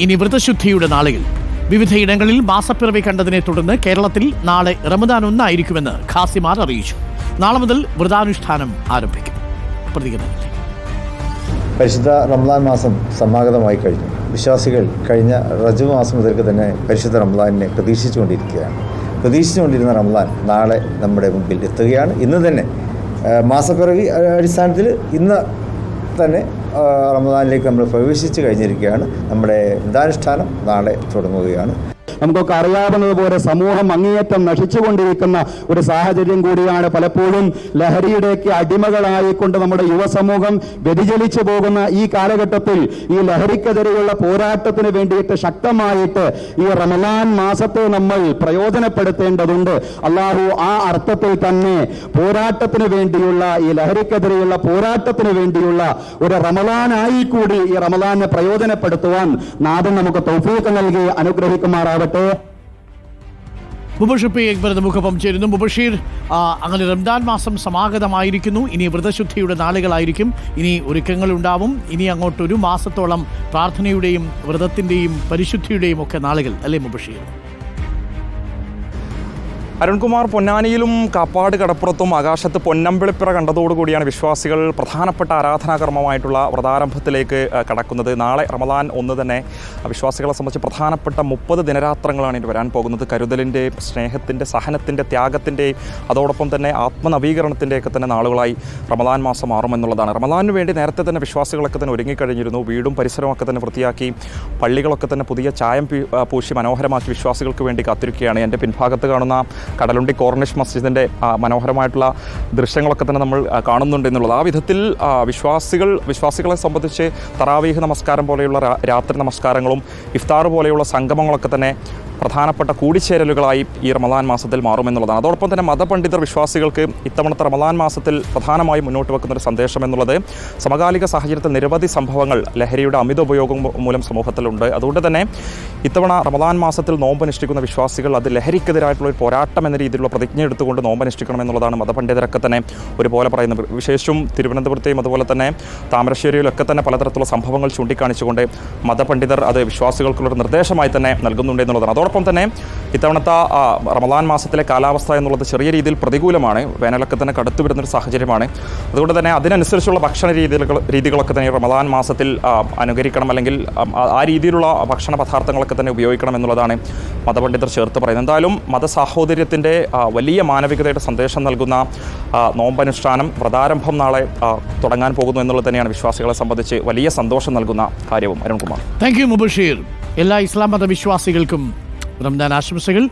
ഇനി വ്രതശുദ്ധിയുടെ നാളുകൾ. വിവിധയിടങ്ങളിൽ മാസപ്പിറവി കണ്ടതിനെ തുടർന്ന് കേരളത്തിൽ നാളെ റമദാൻ 1 ആയിരിക്കുമെന്ന് ഖാസിമാർ അറിയിച്ചു. നാളെ മുതൽ വ്രതാനുഷ്ഠാനം ആരംഭിക്കും. പ്രതികരണത്തിൽ പരിശുദ്ധ റമദാൻ മാസം സമാഗതമായി കഴിഞ്ഞു. വിശ്വാസികൾ കഴിഞ്ഞ റജബ് മാസം മുതൽക്ക് തന്നെ പരിശുദ്ധ റമദാനിനെ പ്രതീക്ഷിച്ചുകൊണ്ടിരുന്ന റമദാൻ നാളെ നമ്മുടെ മുമ്പിൽ എത്തുകയാണ്. ഇന്ന് തന്നെ മാസപ്പിറവി അടിസ്ഥാനത്തിൽ ഇന്ന് തന്നെ റമദാനിലേക്ക് നമ്മൾ പ്രവേശിച്ചു കഴിഞ്ഞിരിക്കുകയാണ്. നമ്മുടെ വ്രതാനുഷ്ഠാനം നാളെ തുടങ്ങുകയാണ്. നമുക്കൊക്കെ അറിയാവുന്നതുപോലെ സമൂഹം അങ്ങേയറ്റം നശിച്ചുകൊണ്ടിരിക്കുന്ന ഒരു സാഹചര്യം കൂടിയാണ്. പലപ്പോഴും ലഹരിയുടെയൊക്കെ അടിമകളായിക്കൊണ്ട് നമ്മുടെ യുവസമൂഹം വ്യതിചലിച്ചു പോകുന്ന ഈ കാലഘട്ടത്തിൽ ഈ ലഹരിക്കെതിരെയുള്ള പോരാട്ടത്തിന് വേണ്ടിയിട്ട് ശക്തമായിട്ട് ഈ റമദാൻ മാസത്തെ നമ്മൾ പ്രയോജനപ്പെടുത്തേണ്ടതുണ്ട്. അള്ളാഹു ആ അർത്ഥത്തിൽ തന്നെ പോരാട്ടത്തിന് വേണ്ടിയുള്ള ഈ ലഹരിക്കെതിരെയുള്ള പോരാട്ടത്തിന് വേണ്ടിയുള്ള ഒരു റമദാനായി കൂടി ഈ റമദാനെ പ്രയോജനപ്പെടുത്തുവാൻ നാഥൻ നമുക്ക് തൗഫീഖ് നൽകി അനുഗ്രഹിക്കുമാറാവട്ടെ. മുബഷീർ പി അക്ബർ നമുക്കൊപ്പം ചേരുന്നു. മുബഷീർ, അങ്ങനെ റംദാൻ മാസം സമാഗതമായിരിക്കുന്നു. ഇനി വ്രതശുദ്ധിയുടെ നാളുകളായിരിക്കും. ഇനി ഒരുക്കങ്ങളുണ്ടാവും. ഇനി അങ്ങോട്ടൊരു മാസത്തോളം പ്രാർത്ഥനയുടെയും വ്രതത്തിൻ്റെയും പരിശുദ്ധിയുടെയും ഒക്കെ നാളുകൾ അല്ലേ മുബഷീർ? അരുൺകുമാർ, പൊന്നാനിയിലും കാപ്പാട് കടപ്പുറത്തും ആകാശത്ത് പൊന്നമ്പിളിപ്പിറ കണ്ടതോടുകൂടിയാണ് വിശ്വാസികൾ പ്രധാനപ്പെട്ട ആരാധനാകർമ്മമായിട്ടുള്ള വ്രതാരംഭത്തിലേക്ക് കടക്കുന്നത്. നാളെ റമദാൻ 1 തന്നെ വിശ്വാസികളെ സംബന്ധിച്ച് പ്രധാനപ്പെട്ട 30 ദിനരാത്രങ്ങളാണ് ഇനി വരാൻ പോകുന്നത്. കരുതലിൻ്റെ, സ്നേഹത്തിൻ്റെ, സഹനത്തിൻ്റെ, ത്യാഗത്തിൻ്റെ, അതോടൊപ്പം തന്നെ ആത്മനവീകരണത്തിൻ്റെയൊക്കെ തന്നെ നാളുകളായി റമദാൻ മാസം മാറുമെന്നുള്ളതാണ്. റമദാനു വേണ്ടി നേരത്തെ തന്നെ വിശ്വാസികളൊക്കെ തന്നെ ഒരുങ്ങിക്കഴിഞ്ഞിരുന്നു. വീടും പരിസരമൊക്കെ തന്നെ വൃത്തിയാക്കി, പള്ളികളൊക്കെ തന്നെ പുതിയ ചായം പൂശി മനോഹരമാക്കി വിശ്വാസികൾക്ക് വേണ്ടി കാത്തിരിക്കുകയാണ്. എൻ്റെ പിൻഭാഗത്ത് കാണുന്ന കടലുണ്ടി കോർണിഷ് മസ്ജിദിൻ്റെ മനോഹരമായിട്ടുള്ള ദൃശ്യങ്ങളൊക്കെ തന്നെ നമ്മൾ കാണുന്നുണ്ട് എന്നുള്ളത്. ആ വിധത്തിൽ വിശ്വാസികളെ സംബന്ധിച്ച് തറാവീഹ് നമസ്കാരം പോലെയുള്ള രാത്രി നമസ്കാരങ്ങളും ഇഫ്താർ പോലെയുള്ള സംഗമങ്ങളൊക്കെ തന്നെ പ്രധാനപ്പെട്ട കൂടിച്ചേരലുകളായി ഈ റമദാൻ മാസത്തിൽ മാറുമെന്നുള്ളതാണ്. അതോടൊപ്പം തന്നെ മതപണ്ഡിതർ വിശ്വാസികൾക്ക് ഇത്തവണത്തെ റമദാൻ മാസത്തിൽ പ്രധാനമായും മുന്നോട്ട് വെക്കുന്നൊരു സന്ദേശം എന്നുള്ളത് സമകാലിക സാഹചര്യത്തിൽ നിരവധി സംഭവങ്ങൾ ലഹരിയുടെ അമിത ഉപയോഗം മൂലം സമൂഹത്തിലുണ്ട്. അതുകൊണ്ട് തന്നെ ഇത്തവണ റമദാൻ മാസത്തിൽ നോമ്പനുഷ്ഠിക്കുന്ന വിശ്വാസികൾ അത് ലഹരിക്കെതിരായിട്ടുള്ള ഒരു പോരാട്ടം എന്ന രീതിയിലുള്ള പ്രതിജ്ഞ എടുത്തുകൊണ്ട് നോമ്പനുഷ്ഠിക്കണം എന്നുള്ളതാണ് മതപണ്ഡിതരൊക്കെ തന്നെ ഒരുപോലെ പറയുന്നത്. വിശേഷിച്ചും തിരുവനന്തപുരത്തെയും അതുപോലെ തന്നെ താമരശ്ശേരിയിലൊക്കെ തന്നെ പലതരത്തിലുള്ള സംഭവങ്ങൾ ചൂണ്ടിക്കാണിച്ചുകൊണ്ട് മതപണ്ഡിതർ അത് വിശ്വാസികൾക്കുള്ളൊരു നിർദ്ദേശമായി തന്നെ നൽകുന്നുണ്ട് എന്നുള്ളതാണ്. അതോടൊപ്പം തന്നെ ഇത്തവണത്തെ റമദാൻ മാസത്തിലെ കാലാവസ്ഥ എന്നുള്ളത് ചെറിയ രീതിയിൽ പ്രതികൂലമാണ്. വേനലൊക്കെ തന്നെ കടുത്തു വരുന്നൊരു സാഹചര്യമാണ്. അതുകൊണ്ട് തന്നെ അതിനനുസരിച്ചുള്ള ഭക്ഷണ രീതികളൊക്കെ തന്നെ റമദാൻ മാസത്തിൽ അനുകരിക്കണം, അല്ലെങ്കിൽ ആ രീതിയിലുള്ള ഭക്ഷണ പദാർത്ഥങ്ങളൊക്കെ തന്നെ ഉപയോഗിക്കണം എന്നുള്ളതാണ് മതപണ്ഡിതർ ചേർത്ത് പറയുന്നത്. എന്തായാലും മതസാഹോദര്യത്തിൻ്റെ വലിയ മാനവികതയുടെ സന്ദേശം നൽകുന്ന നോമ്പനുഷ്ഠാനം, വ്രതാരംഭം നാളെ തുടങ്ങാൻ പോകുന്നു എന്നുള്ളത് തന്നെയാണ് വിശ്വാസികളെ സംബന്ധിച്ച് വലിയ സന്തോഷം നൽകുന്ന കാര്യവും. Arunkumar, thank you Mubashir. എല്ലാ ഇസ്ലാം മത വിശ്വാസികൾക്കും റംദാൻ ആശംസകൾ.